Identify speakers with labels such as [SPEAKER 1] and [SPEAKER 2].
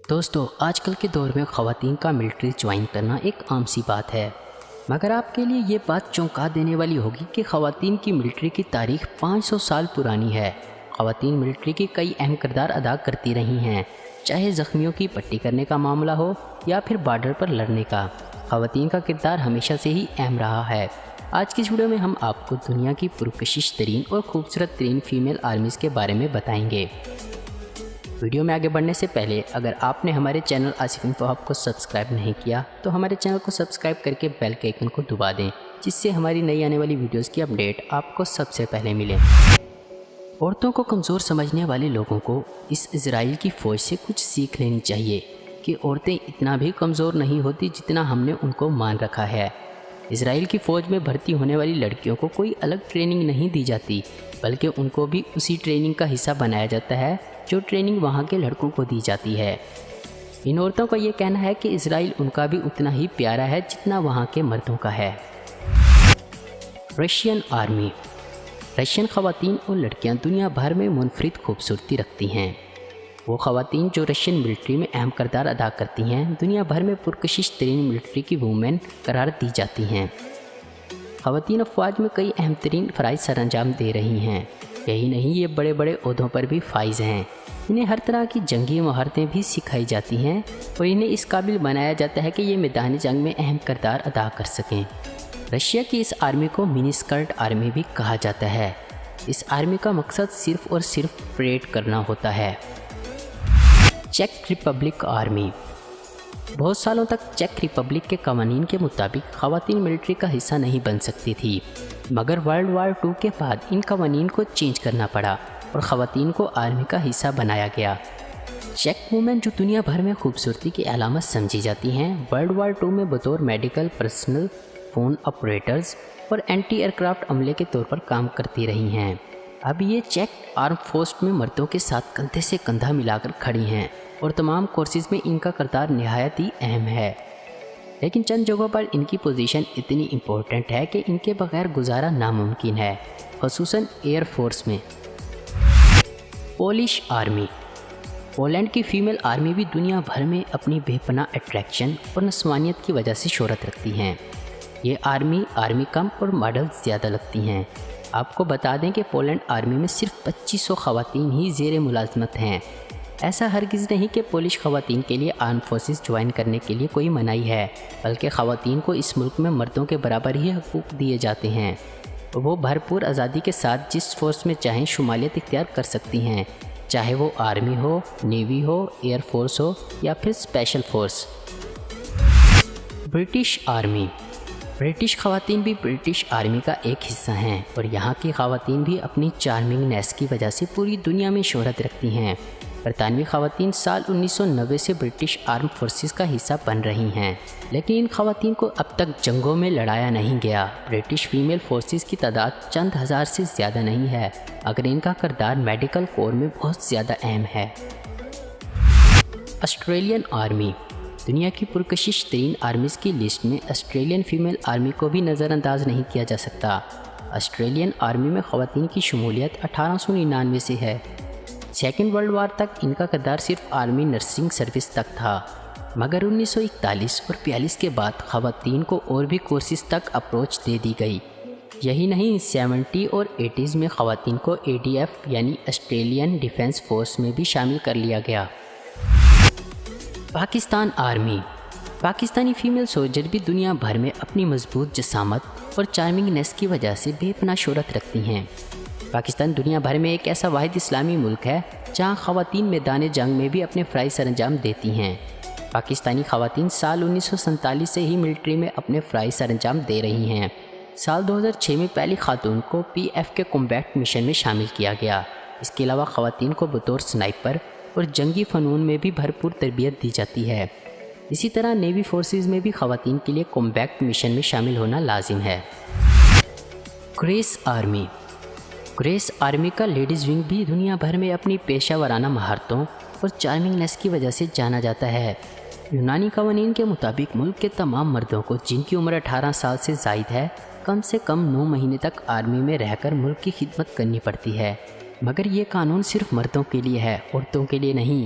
[SPEAKER 1] دوستو آج کل کے دور میں خواتین کا ملٹری جوائن کرنا ایک عام سی بات ہے، مگر آپ کے لیے یہ بات چونکا دینے والی ہوگی کہ خواتین کی ملٹری کی تاریخ 500 سال پرانی ہے۔ خواتین ملٹری کے کئی اہم کردار ادا کرتی رہی ہیں، چاہے زخمیوں کی پٹی کرنے کا معاملہ ہو یا پھر بارڈر پر لڑنے کا۔ خواتین کا کردار ہمیشہ سے ہی اہم رہا ہے۔ آج کی ویڈیو میں ہم آپ کو دنیا کی پرکشش ترین اور خوبصورت ترین فیمیل آرمیز کے بارے میں بتائیں گے۔ ویڈیو میں آگے بڑھنے سے پہلے اگر آپ نے ہمارے چینل آصف انفو ہب کو سبسکرائب نہیں کیا تو ہمارے چینل کو سبسکرائب کر کے بیل کے آئیکن کو دبا دیں، جس سے ہماری نئی آنے والی ویڈیوز کی اپڈیٹ آپ کو سب سے پہلے ملے۔ عورتوں کو کمزور سمجھنے والے لوگوں کو اس اسرائیل کی فوج سے کچھ سیکھ لینی چاہیے کہ عورتیں اتنا بھی کمزور نہیں ہوتی جتنا ہم نے ان کو مان رکھا ہے۔ اسرائیل کی فوج میں بھرتی ہونے والی لڑکیوں کو کوئی الگ ٹریننگ نہیں دی جاتی، بلکہ ان کو بھی اسی ٹریننگ کا حصہ بنایا جاتا ہے جو ٹریننگ وہاں کے لڑکوں کو دی جاتی ہے۔ ان عورتوں کا یہ کہنا ہے کہ اسرائیل ان کا بھی اتنا ہی پیارا ہے جتنا وہاں کے مردوں کا ہے۔ Russian army. رشین خواتین اور لڑکیاں دنیا بھر میں منفرد خوبصورتی رکھتی ہیں۔ وہ خواتین جو رشین ملٹری میں اہم کردار ادا کرتی ہیں دنیا بھر میں پرکشش ترین ملٹری کی وومن قرار دی جاتی ہیں۔ خواتین افواج میں کئی اہم ترین فرائض سر انجام دے رہی ہیں۔ یہی نہیں، یہ بڑے بڑے عہدوں پر بھی فائز ہیں۔ انہیں ہر طرح کی جنگی مہارتیں بھی سکھائی جاتی ہیں اور انہیں اس قابل بنایا جاتا ہے کہ یہ میدان جنگ میں اہم کردار ادا کر سکیں۔ رشیا کی اس آرمی کو منی اسکرٹ آرمی بھی کہا جاتا ہے۔ اس آرمی کا مقصد صرف اور صرف پریڈ کرنا ہوتا ہے۔ Check republic army. بہت سالوں تک چیک ریپبلک کے قوانین کے مطابق خواتین ملٹری کا حصہ نہیں بن سکتی تھی، مگر ورلڈ وار 2 کے بعد ان قوانین کو چینج کرنا پڑا اور خواتین کو آرمی کا حصہ بنایا گیا۔ چیک وومن جو دنیا بھر میں خوبصورتی کی علامت سمجھی جاتی ہیں، ورلڈ وار 2 میں بطور میڈیکل پرسنل، فون آپریٹرز اور اینٹی ایئرکرافٹ عملے کے طور پر کام کرتی رہی ہیں۔ اب یہ چیک آرم فورس میں مردوں کے ساتھ کندھے سے کندھا ملا کر کھڑی ہیں اور تمام کورسز میں ان کا کردار نہایت ہی اہم ہے، لیکن چند جگہوں پر ان کی پوزیشن اتنی امپورٹنٹ ہے کہ ان کے بغیر گزارا ناممکن ہے، خصوصاً ایئر فورس میں۔ Polish army. پولینڈ کی فیمیل آرمی بھی دنیا بھر میں اپنی بے پناہ اٹریکشن اور نسوانیت کی وجہ سے شہرت رکھتی ہیں۔ یہ آرمی کم اور ماڈل زیادہ لگتی ہیں۔ آپ کو بتا دیں کہ پولینڈ آرمی میں صرف 2500 خواتین ہی زیر ملازمت ہیں۔ ایسا ہرگز نہیں کہ پولش خواتین کے لیے آرم فورسز جوائن کرنے کے لیے کوئی منائی ہے، بلکہ خواتین کو اس ملک میں مردوں کے برابر ہی حقوق دیے جاتے ہیں۔ وہ بھرپور آزادی کے ساتھ جس فورس میں چاہیں شمالیت اختیار کر سکتی ہیں، چاہے وہ آرمی ہو، نیوی ہو، ایئر فورس ہو یا پھر special force. British army. British خواتین بھی برٹش آرمی کا ایک حصہ ہیں اور یہاں کی خواتین بھی اپنی چارمنگنیس کی وجہ سے پوری دنیا میں شہرت رکھتی ہیں۔ برطانوی خواتین سال 1990 سے برٹش آرم فورسز کا حصہ بن رہی ہیں، لیکن ان خواتین کو اب تک جنگوں میں لڑایا نہیں گیا۔ برٹش فیمیل فورسز کی تعداد چند ہزار سے زیادہ نہیں ہے، مگر ان کا کردار میڈیکل کور میں بہت زیادہ اہم ہے۔ Australian army. دنیا کی پرکشش ترین آرمیز کی لسٹ میں آسٹریلین فیمیل آرمی کو بھی نظر انداز نہیں کیا جا سکتا۔ آسٹریلین آرمی میں خواتین کی شمولیت 1899 سے ہے۔ سیکنڈ ورلڈ وار تک ان کا کردار صرف آرمی نرسنگ سروس تک تھا، مگر 1941 اور 42 کے بعد خواتین کو اور بھی کورسز تک اپروچ دے دی گئی۔ یہی نہیں، 70 اور 80s میں خواتین کو ADF یعنی آسٹریلین ڈیفنس فورس میں بھی شامل کر لیا گیا۔ Pakistan army. Pakistani female soldier بھی دنیا بھر میں اپنی مضبوط جسامت اور چارمنگنیس کی وجہ سے بے پناہ شہرت رکھتی ہیں۔ پاکستان دنیا بھر میں ایک ایسا واحد اسلامی ملک ہے جہاں خواتین میدان جنگ میں بھی اپنے فرائض سر انجام دیتی ہیں۔ پاکستانی خواتین سال 1947 سے ہی ملٹری میں اپنے فرائض سر انجام دے رہی ہیں۔ سال 2006 میں پہلی خاتون کو PF کے کمبیٹ مشن میں شامل کیا گیا۔ اس کے علاوہ خواتین کو بطور سنائپر اور جنگی فنون میں بھی بھرپور تربیت دی جاتی ہے۔ اسی طرح نیوی فورسز میں بھی خواتین کے لیے کمبیٹ مشن میں شامل ہونا لازم ہے۔ Grace army. گریس آرمی کا لیڈیز ونگ بھی دنیا بھر میں اپنی پیشہ ورانہ مہارتوں اور چارمنگنیس کی وجہ سے جانا جاتا ہے۔ یونانی قوانین کے مطابق ملک کے تمام مردوں کو جن کی عمر 18 سال سے زائد ہے کم سے کم 9 مہینے تک آرمی میں رہ کر ملک کی خدمت کرنی پڑتی ہے، مگر یہ قانون صرف مردوں کے لیے ہے، عورتوں کے لیے نہیں۔